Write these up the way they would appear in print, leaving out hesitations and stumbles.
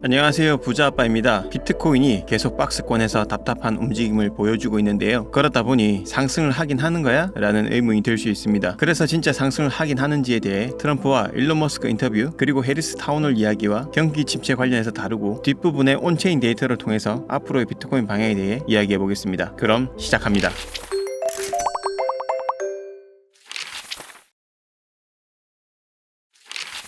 안녕하세요, 부자아빠입니다. 비트코인이 계속 박스권에서 답답한 움직임을 보여주고 있는데요. 그러다 보니 상승을 하긴 하는 거야? 라는 의문이 들 수 있습니다. 그래서 진짜 상승을 하긴 하는지에 대해 트럼프와 일론 머스크 인터뷰, 그리고 해리스 타운홀 이야기와 경기 침체 관련해서 다루고, 뒷부분의 온체인 데이터를 통해서 앞으로의 비트코인 방향에 대해 이야기해 보겠습니다. 그럼 시작합니다.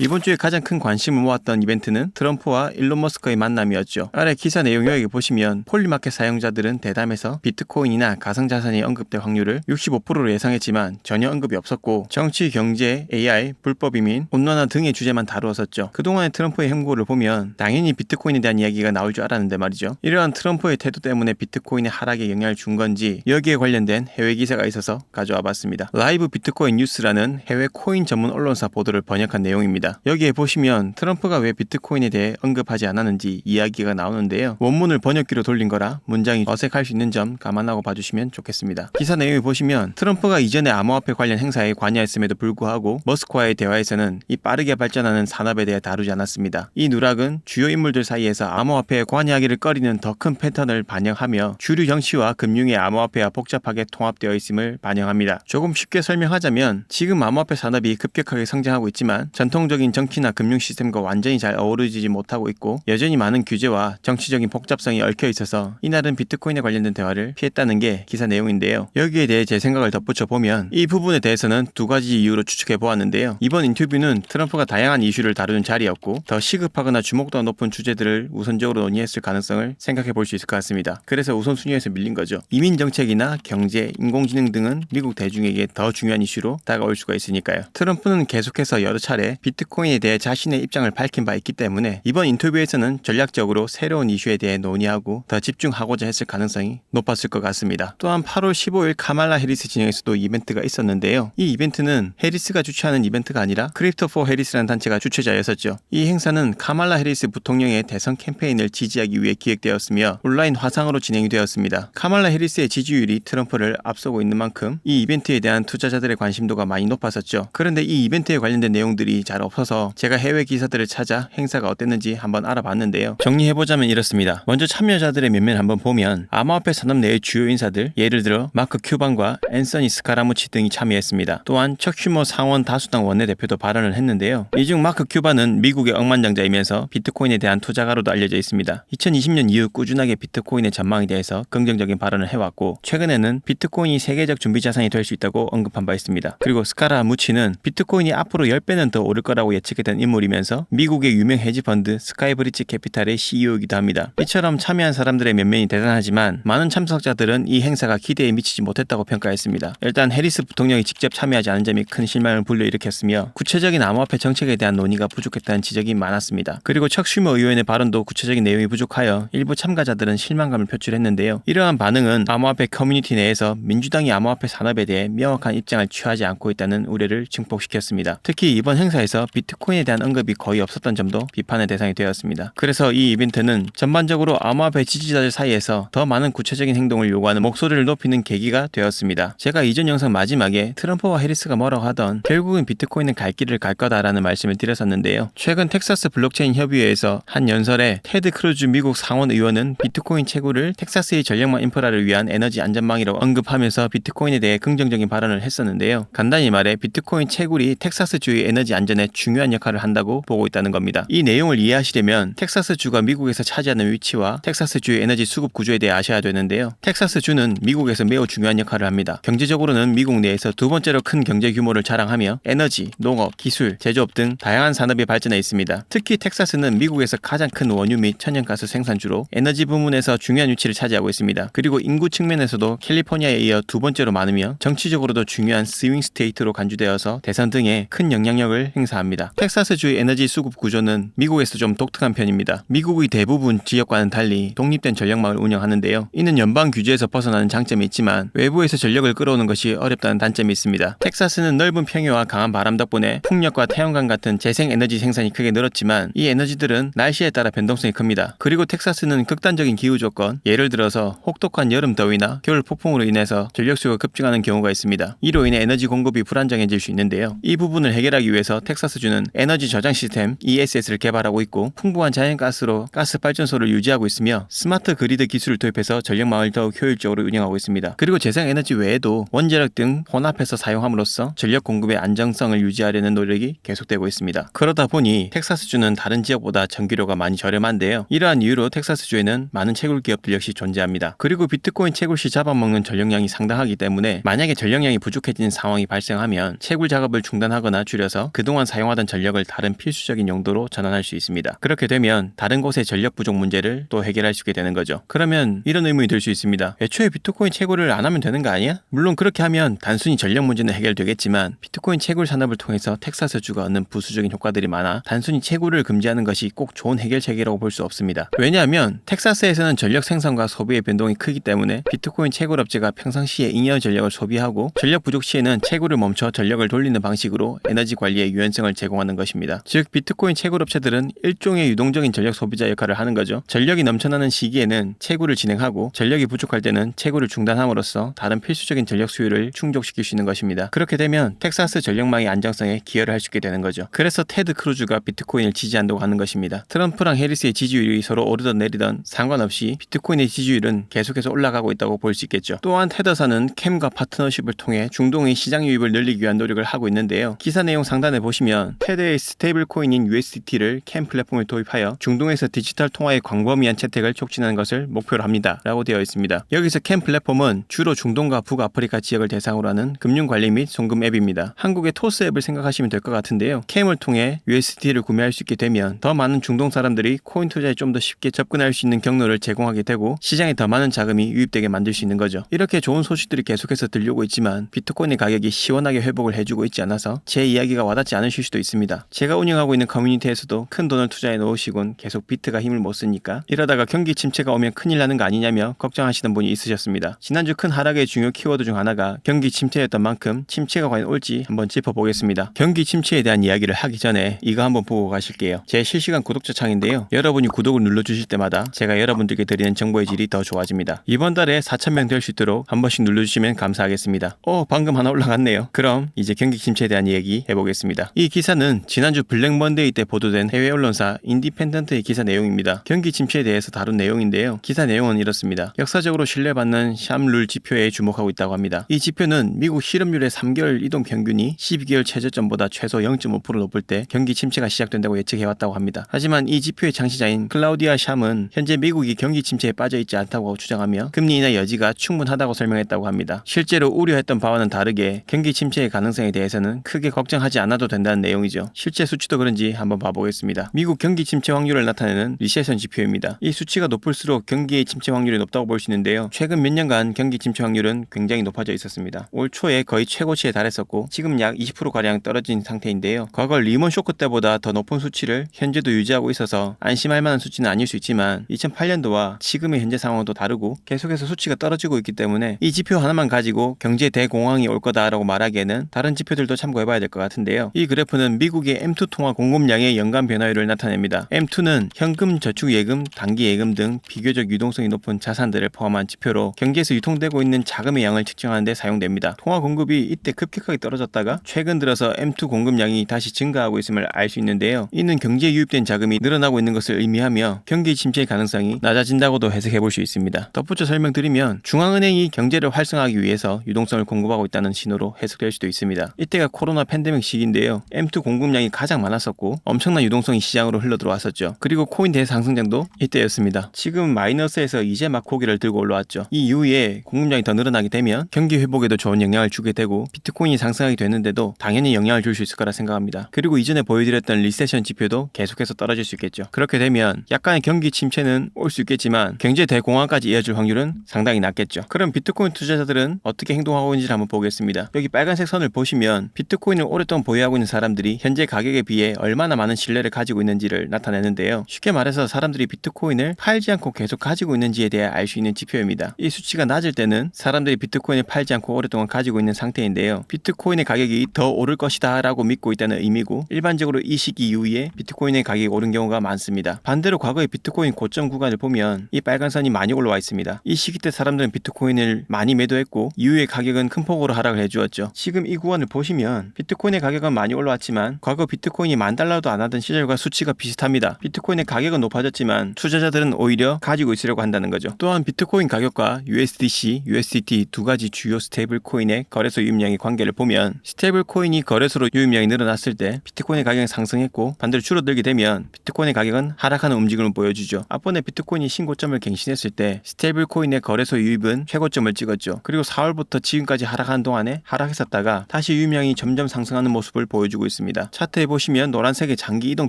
이번 주에 가장 큰 관심을 모았던 이벤트는 트럼프와 일론 머스크의 만남이었죠. 아래 기사 내용 요약에 보시면 폴리마켓 사용자들은 대담에서 비트코인이나 가상자산이 언급될 확률을 65%로 예상했지만 전혀 언급이 없었고, 정치, 경제, AI, 불법 이민, 온난화 등의 주제만 다루었었죠. 그동안의 트럼프의 행보를 보면 당연히 비트코인에 대한 이야기가 나올 줄 알았는데 말이죠. 이러한 트럼프의 태도 때문에 비트코인의 하락에 영향을 준 건지 여기에 관련된 해외 기사가 있어서 가져와 봤습니다. 라이브 비트코인 뉴스라는 해외 코인 전문 언론사 보도를 번역한 내용입니다. 여기에 보시면 트럼프가 왜 비트코인에 대해 언급하지 않았는지 이야기가 나오는데요. 원문을 번역기로 돌린 거라 문장이 어색할 수 있는 점 감안하고 봐주시면 좋겠습니다. 기사 내용을 보시면 트럼프가 이전에 암호화폐 관련 행사에 관여했음에도 불구하고 머스크와의 대화에서는 이 빠르게 발전하는 산업에 대해 다루지 않았습니다. 이 누락은 주요 인물들 사이에서 암호화폐에 관여하기를 꺼리는 더 큰 패턴을 반영하며 주류 정치와 금융의 암호화폐와 복잡하게 통합되어 있음을 반영합니다. 조금 쉽게 설명하자면 지금 암호화폐 산업이 급격하게 성장하고 있지만 전통적인 정치나 금융 시스템과 완전히 잘 어우러지지 못하고 있고, 여전히 많은 규제와 정치적인 복잡성이 얽혀 있어서 이날은 비트코인에 관련된 대화를 피했다는 게 기사 내용인데요. 여기에 대해 제 생각을 덧붙여 보면 이 부분에 대해서는 두 가지 이유로 추측해 보았는데요. 이번 인터뷰는 트럼프가 다양한 이슈를 다루는 자리였고, 더 시급하거나 주목도가 높은 주제들을 우선적으로 논의했을 가능성을 생각해 볼 수 있을 것 같습니다. 그래서 우선순위에서 밀린 거죠. 이민 정책이나 경제, 인공지능 등은 미국 대중에게 더 중요한 이슈로 다가올 수가 있으니까요. 트럼프는 계속해서 여러 차례 비트코인에 대해 자신의 입장을 밝힌 바 있기 때문에 이번 인터뷰에서는 전략적으로 새로운 이슈에 대해 논의하고 더 집중하고자 했을 가능성이 높았을 것 같습니다. 또한 8월 15일 카말라 해리스 진영에서도 이벤트가 있었는데요. 이 이벤트는 해리스가 주최하는 이벤트가 아니라 크립토 포 해리스라는 단체가 주최자였었죠. 이 행사는 카말라 해리스 부통령의 대선 캠페인을 지지하기 위해 기획되었으며 온라인 화상으로 진행이 되었습니다. 카말라 해리스의 지지율이 트럼프를 앞서고 있는 만큼 이 이벤트에 대한 투자자들의 관심도가 많이 높았었죠. 그런데 이 이벤트에 관련된 내용들이 잘 없어서 제가 해외 기사들을 찾아 행사가 어땠는지 한번 알아봤는데요. 정리해보자면 이렇습니다. 먼저 참여자들의 면면을 한번 보면 암호화폐 산업 내의 주요 인사들, 예를 들어 마크 큐반과 앤서니 스카라무치 등이 참여했습니다. 또한 척 슈머 상원 다수당 원내대표도 발언을 했는데요. 이 중 마크 큐반은 미국의 억만장자이면서 비트코인에 대한 투자가로도 알려져 있습니다. 2020년 이후 꾸준하게 비트코인의 전망에 대해서 긍정적인 발언을 해왔고, 최근에는 비트코인이 세계적 준비자산이 될 수 있다고 언급한 바 있습니다. 그리고 스카라무치는 비트코인이 앞으로 10배는 더 오를 거라고 예측했던 인물이면서 미국의 유명 헤지펀드 스카이브리지 캐피탈의 CEO이기도 합니다. 이처럼 참여한 사람들의 면면이 대단하지만 많은 참석자들은 이 행사가 기대에 미치지 못했다고 평가했습니다. 일단 해리스 부통령이 직접 참여하지 않은 점이 큰 실망을 불러일으켰으며, 구체적인 암호화폐 정책에 대한 논의가 부족했다는 지적이 많았습니다. 그리고 척 슈머 의원의 발언도 구체적인 내용이 부족하여 일부 참가자들은 실망감을 표출했는데요. 이러한 반응은 암호화폐 커뮤니티 내에서 민주당이 암호화폐 산업에 대해 명확한 입장을 취하지 않고 있다는 우려를 증폭시켰습니다. 특히 이번 행사에서 비트코인에 대한 언급이 거의 없었던 점도 비판의 대상이 되었습니다. 그래서 이 이벤트는 전반적으로 암호화폐 지지자들 사이에서 더 많은 구체적인 행동을 요구하는 목소리를 높이는 계기가 되었습니다. 제가 이전 영상 마지막에 트럼프와 해리스가 뭐라고 하던 결국은 비트코인은 갈 길을 갈 거다라는 말씀을 드렸었는데요. 최근 텍사스 블록체인 협의회에서 한 연설에 테드 크루즈 미국 상원 의원은 비트코인 채굴을 텍사스의 전력망 인프라를 위한 에너지 안전망이라고 언급하면서 비트코인에 대해 긍정적인 발언을 했었는데요. 간단히 말해 비트코인 채굴이 텍사스주의 에너지 안전에 중요한 역할을 한다고 보고 있다는 겁니다. 이 내용을 이해하시려면 텍사스주가 미국에서 차지하는 위치와 텍사스주의 에너지 수급 구조에 대해 아셔야 되는데요. 텍사스주는 미국에서 매우 중요한 역할을 합니다. 경제적으로는 미국 내에서 두 번째로 큰 경제 규모를 자랑하며 에너지, 농업, 기술, 제조업 등 다양한 산업이 발전해 있습니다. 특히 텍사스는 미국에서 가장 큰 원유 및 천연가스 생산주로 에너지 부문에서 중요한 위치를 차지하고 있습니다. 그리고 인구 측면에서도 캘리포니아에 이어 두 번째로 많으며 정치적으로도 중요한 스윙 스테이트로 간주되어서 대선 등에 큰 영향력을 행사합니다. 텍사스주의 에너지 수급 구조는 미국에서 좀 독특한 편입니다. 미국의 대부분 지역과는 달리 독립된 전력망을 운영하는데요. 이는 연방 규제에서 벗어나는 장점이 있지만 외부에서 전력을 끌어오는 것이 어렵다는 단점이 있습니다. 텍사스는 넓은 평야와 강한 바람 덕분에 풍력과 태양광 같은 재생에너지 생산이 크게 늘었지만 이 에너지들은 날씨에 따라 변동성이 큽니다. 그리고 텍사스는 극단적인 기후 조건, 예를 들어서 혹독한 여름 더위나 겨울 폭풍으로 인해서 전력수요가 급증하는 경우가 있습니다. 이로 인해 에너지 공급이 불안정해질 수 있는데요. 이 부분을 해결하기 위해서 텍사스 텍사스주는 에너지 저장 시스템 ESS를 개발하고 있고 풍부한 자연가스로 가스 발전소를 유지하고 있으며 스마트 그리드 기술을 도입해서 전력망을 더욱 효율적으로 운영하고 있습니다. 그리고 재생에너지 외에도 원자력 등 혼합해서 사용함으로써 전력 공급의 안정성을 유지하려는 노력이 계속되고 있습니다. 그러다 보니 텍사스주는 다른 지역보다 전기료가 많이 저렴한데요. 이러한 이유로 텍사스주에는 많은 채굴 기업들 역시 존재합니다. 그리고 비트코인 채굴 시 잡아먹는 전력량이 상당하기 때문에 만약에 전력량이 부족해지는 상황이 발생하면 채굴 작업을 중단하거나 줄여서 그동안 사용하던 전력을 다른 필수적인 용도로 전환할 수 있습니다. 그렇게 되면 다른 곳의 전력 부족 문제를 또 해결할 수 있게 되는 거죠. 그러면 이런 의문이 들 수 있습니다. 애초에 비트코인 채굴을 안 하면 되는 거 아니야? 물론 그렇게 하면 단순히 전력 문제는 해결되겠지만 비트코인 채굴 산업을 통해서 텍사스주가 얻는 부수적인 효과들이 많아 단순히 채굴을 금지하는 것이 꼭 좋은 해결책이라고 볼 수 없습니다. 왜냐하면 텍사스에서는 전력 생산과 소비의 변동이 크기 때문에 비트코인 채굴 업체가 평상시에 잉여 전력을 소비하고 전력 부족 시에는 채굴을 멈춰 전력을 돌리는 방식으로 에너지 관리의 유연성을 제공하는 것입니다. 즉 비트코인 채굴 업체들은 일종의 유동적인 전력 소비자 역할을 하는 거죠. 전력이 넘쳐나는 시기에는 채굴을 진행하고 전력이 부족할 때는 채굴을 중단함으로써 다른 필수적인 전력 수요를 충족시킬 수 있는 것입니다. 그렇게 되면 텍사스 전력망의 안정성에 기여를 할 수 있게 되는 거죠. 그래서 테드 크루즈가 비트코인을 지지한다고 하는 것입니다. 트럼프랑 해리스의 지지율이 서로 오르던 내리던 상관없이 비트코인의 지지율은 계속해서 올라가고 있다고 볼 수 있겠죠. 또한 테더사는 캠과 파트너십을 통해 중동의 시장 유입을 늘리기 위한 노력을 하고 있는데요. 기사 내용 상단에 보시면 테드의 스테이블 코인인 USDT를 캠 플랫폼에 도입하여 중동에서 디지털 통화의 광범위한 채택을 촉진하는 것을 목표로 합니다. 라고 되어 있습니다. 여기서 캠 플랫폼은 주로 중동과 북아프리카 지역을 대상으로 하는 금융관리 및 송금 앱입니다. 한국의 토스 앱을 생각하시면 될 것 같은데요. 캠을 통해 USDT를 구매할 수 있게 되면 더 많은 중동 사람들이 코인 투자에 좀 더 쉽게 접근할 수 있는 경로를 제공하게 되고 시장에 더 많은 자금이 유입되게 만들 수 있는 거죠. 이렇게 좋은 소식들이 계속해서 들려오고 있지만 비트코인의 가격이 시원하게 회복을 해주고 있지 않아서 제 이야기가 와닿지 않으실 수도 있습니다. 제가 운영하고 있는 커뮤니티에서도 큰 돈을 투자해 놓으시곤 계속 비트가 힘을 못 쓰니까 이러다가 경기 침체가 오면 큰일 나는 거 아니냐며 걱정하시는 분이 있으셨습니다. 지난주 큰 하락의 중요 키워드 중 하나가 경기 침체였던 만큼 침체가 과연 올지 한번 짚어보겠습니다. 경기 침체에 대한 이야기를 하기 전에 이거 한번 보고 가실게요. 제 실시간 구독자 창인데요. 여러분이 구독을 눌러주실 때마다 제가 여러분들께 드리는 정보의 질이 더 좋아집니다. 이번 달에 4,000명 될 수 있도록 한 번씩 눌러주시면 감사하겠습니다. 방금 하나 올라갔네요. 그럼 이제 경기 침체에 대한 이야기 해보겠습니다. 이 기사는 지난주 블랙 먼데이 때 보도된 해외 언론사 인디펜던트의 기사 내용입니다. 경기 침체에 대해서 다룬 내용인데요. 기사 내용은 이렇습니다. 역사적으로 신뢰받는 샴룰 지표에 주목하고 있다고 합니다. 이 지표는 미국 실업률의 3개월 이동 평균이 12개월 최저점보다 최소 0.5% 높을 때 경기 침체가 시작된다고 예측해왔다고 합니다. 하지만 이 지표의 창시자인 클라우디아 샴은 현재 미국이 경기 침체에 빠져있지 않다고 주장하며 금리 인하 여지가 충분하다고 설명했다고 합니다. 실제로 우려했던 바와는 다르게 경기 침체의 가능성에 대해서는 크게 걱정하지 않아도 된다는 내용이죠. 실제 수치도 그런지 한번 봐보겠습니다. 미국 경기 침체 확률을 나타내는 리세션 지표입니다. 이 수치가 높을수록 경기의 침체 확률이 높다고 볼 수 있는데요. 최근 몇 년간 경기 침체 확률은 굉장히 높아져 있었습니다. 올 초에 거의 최고치에 달했었고 지금 약 20%가량 떨어진 상태인데요. 과거 리먼 쇼크 때보다 더 높은 수치를 현재도 유지하고 있어서 안심할 만한 수치는 아닐 수 있지만 2008년도와 지금의 현재 상황도 다르고 계속해서 수치가 떨어지고 있기 때문에 이 지표 하나만 가지고 경제 대공황이 올 거다라고 말하기에는 다른 지표들도 참고해봐야 될 것 같은데요. 이 그래프는 미국의 M2 통화 공급량의 연간 변화율을 나타냅니다. M2는 현금, 저축 예금, 단기 예금 등 비교적 유동성이 높은 자산들을 포함한 지표로 경제에서 유통되고 있는 자금의 양을 측정하는 데 사용됩니다. 통화 공급이 이때 급격하게 떨어졌다가 최근 들어서 M2 공급량이 다시 증가하고 있음을 알 수 있는데요. 이는 경제에 유입된 자금이 늘어나고 있는 것을 의미하며 경기 침체의 가능성이 낮아진다고도 해석해 볼 수 있습니다. 덧붙여 설명드리면 중앙은행이 경제를 활성화하기 위해서 유동성을 공급하고 있다는 신호로 해석될 수도 있습니다. 이때가 코로나 팬데믹 시기인데요. M2 공급량이 가장 많았었고 엄청난 유동성이 시장으로 흘러들어왔었죠. 그리고 코인 대상승장도 이때였습니다. 지금 마이너스에서 이제 막 고개를 들고 올라왔죠. 이 이후에 공급량이 더 늘어나게 되면 경기 회복에도 좋은 영향을 주게 되고 비트코인이 상승하게 되는데도 당연히 영향을 줄 수 있을 거라 생각합니다. 그리고 이전에 보여드렸던 리세션 지표도 계속해서 떨어질 수 있겠죠. 그렇게 되면 약간의 경기 침체는 올 수 있겠지만 경제 대공황까지 이어질 확률은 상당히 낮겠죠. 그럼 비트코인 투자자들은 어떻게 행동하고 있는지를 한번 보겠습니다. 여기 빨간색 선을 보시면 비트코인을 오랫동안 보유하고 있는 사람들이 현재 가격에 비해 얼마나 많은 신뢰를 가지고 있는지를 나타내는데요. 쉽게 말해서 사람들이 비트코인을 팔지 않고 계속 가지고 있는지에 대해 알 수 있는 지표입니다. 이 수치가 낮을 때는 사람들이 비트코인을 팔지 않고 오랫동안 가지고 있는 상태인데요. 비트코인의 가격이 더 오를 것이다 라고 믿고 있다는 의미고 일반적으로 이 시기 이후에 비트코인의 가격이 오른 경우가 많습니다. 반대로 과거의 비트코인 고점 구간을 보면 이 빨간 선이 많이 올라와 있습니다. 이 시기 때 사람들은 비트코인을 많이 매도했고 이후에 가격은 큰 폭으로 하락을 해주었죠. 지금 이 구간을 보시면 비트코인의 가격은 많이 올라왔지만 있지만 과거 비트코인이 $10,000도 안 하던 시절과 수치가 비슷합니다. 비트코인의 가격은 높아졌지만 투자자들은 오히려 가지고 있으려고 한다는 거죠. 또한 비트코인 가격과 USDC, USDT 두 가지 주요 스테이블 코인의 거래소 유입량의 관계를 보면 스테이블 코인이 거래소로 유입량이 늘어났을 때 비트코인의 가격이 상승했고 반대로 줄어들게 되면 비트코인의 가격은 하락하는 움직임을 보여주죠. 앞번에 비트코인이 신고점을 갱신했을 때 스테이블 코인의 거래소 유입은 최고점을 찍었죠. 그리고 4월부터 지금까지 하락하는 동안에 하락했었다가 다시 유입량이 점점 상승하는 모습을 보여주고 있습니다. 차트에 보시면 노란색의 장기 이동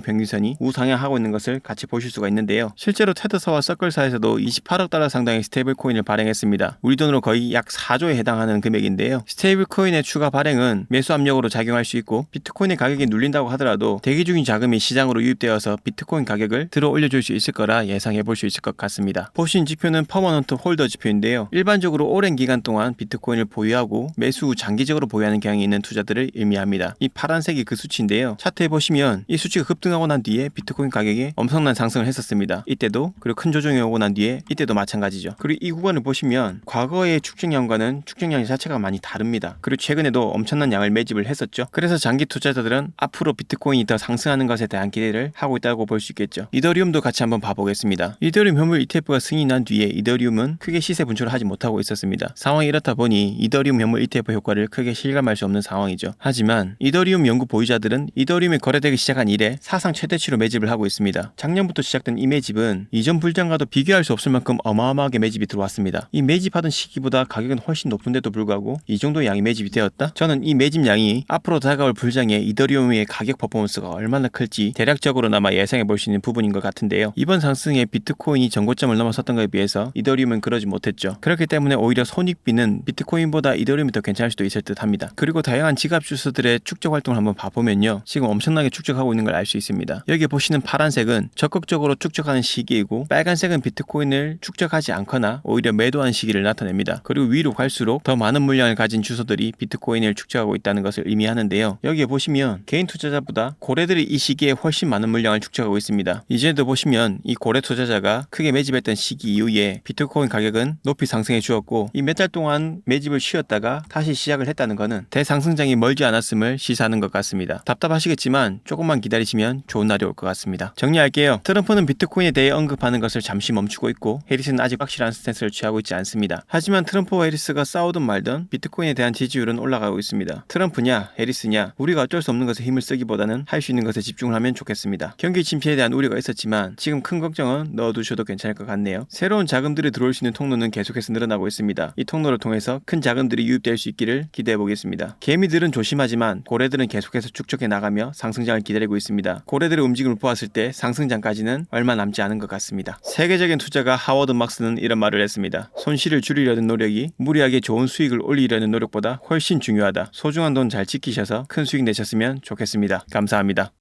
평균선이 우상향하고 있는 것을 같이 보실 수가 있는데요. 실제로 테드사와 서클사에서도 28억 달러 상당의 스테이블 코인을 발행했습니다. 우리 돈으로 거의 약 4조에 해당하는 금액인데요. 스테이블 코인의 추가 발행은 매수 압력으로 작용할 수 있고 비트코인의 가격이 눌린다고 하더라도 대기 중인 자금이 시장으로 유입되어서 비트코인 가격을 들어 올려줄 수 있을 거라 예상해 볼 수 있을 것 같습니다. 보신 지표는 퍼머넌트 홀더 지표인데요. 일반적으로 오랜 기간 동안 비트코인을 보유하고 매수 후 장기적으로 보유하는 경향이 있는 투자들을 의미합니다. 이 파란색이 그 수치인데요. 차트에 보시면 이 수치가 급등하고 난 뒤에 비트코인 가격이 엄청난 상승을 했었습니다. 이때도 그리고 큰 조정이 오고 난 뒤에 이때도 마찬가지죠. 그리고 이 구간을 보시면 과거의 축적량과는 축적량 자체가 많이 다릅니다. 그리고 최근에도 엄청난 양을 매집을 했었죠. 그래서 장기 투자자들은 앞으로 비트코인이 더 상승하는 것에 대한 기대를 하고 있다고 볼 수 있겠죠. 이더리움도 같이 한번 봐보겠습니다. 이더리움 현물 ETF가 승인이 난 뒤에 이더리움은 크게 시세 분출을 하지 못하고 있었습니다. 상황이 이렇다 보니 이더리움 현물 ETF 효과를 크게 실감할 수 없는 상황이죠. 하지만 이더리움 연구 보유자들은 이더리움이 거래되기 시작한 이래 사상 최대치로 매집을 하고 있습니다. 작년부터 시작된 이 매집은 이전 불장과도 비교할 수 없을 만큼 어마어마하게 매집이 들어왔습니다. 이 매집하던 시기보다 가격은 훨씬 높은데도 불구하고 이 정도의 양이 매집이 되었다? 저는 이 매집량이 앞으로 다가올 불장에 이더리움의 가격 퍼포먼스가 얼마나 클지 대략적으로나마 예상해 볼 수 있는 부분인 것 같은데요. 이번 상승에 비트코인이 전고점을 넘어섰던 것에 비해서 이더리움은 그러지 못했죠. 그렇기 때문에 오히려 손익비는 비트코인보다 이더리움이 더 괜찮을 수도 있을 듯 합니다. 그리고 다양한 지갑 주스들의 축적 활동을 한번 봐보면요. 지금 엄청나게 축적하고 있는 걸 알 수 있습니다. 여기 보시는 파란색은 적극적으로 축적하는 시기이고 빨간색은 비트코인을 축적하지 않거나 오히려 매도한 시기를 나타냅니다. 그리고 위로 갈수록 더 많은 물량을 가진 주소들이 비트코인을 축적하고 있다는 것을 의미하는데요. 여기에 보시면 개인 투자자보다 고래들이 이 시기에 훨씬 많은 물량을 축적하고 있습니다. 이전에도 보시면 이 고래 투자자가 크게 매집했던 시기 이후에 비트코인 가격은 높이 상승해 주었고 이 몇 달 동안 매집을 쉬었다가 다시 시작을 했다는 것은 대상승장이 멀지 않았음을 시사하는 것 같습니다. 답답하시겠지만 조금만 기다리시면 좋은 날이 올 것 같습니다. 정리할게요. 트럼프는 비트코인에 대해 언급하는 것을 잠시 멈추고 있고 해리스는 아직 확실한 스탠스를 취하고 있지 않습니다. 하지만 트럼프와 해리스가 싸우든 말든 비트코인에 대한 지지율은 올라가고 있습니다. 트럼프냐 해리스냐 우리가 어쩔 수 없는 것에 힘을 쓰기보다는 할 수 있는 것에 집중을 하면 좋겠습니다. 경기 침체에 대한 우려가 있었지만 지금 큰 걱정은 넣어두셔도 괜찮을 것 같네요. 새로운 자금들이 들어올 수 있는 통로는 계속해서 늘어나고 있습니다. 이 통로를 통해서 큰 자금들이 유입될 수 있기를 기대해 보겠습니다. 개미들은 조심하지만 고래들은 계속해서 축적해 나가며 상승장을 기다리고 있습니다. 고래들의 움직임을 보았을 때 상승장까지는 얼마 남지 않은 것 같습니다. 세계적인 투자가 하워드 막스는 이런 말을 했습니다. 손실을 줄이려는 노력이 무리하게 좋은 수익을 올리려는 노력보다 훨씬 중요하다. 소중한 돈 잘 지키셔서 큰 수익 내셨으면 좋겠습니다. 감사합니다.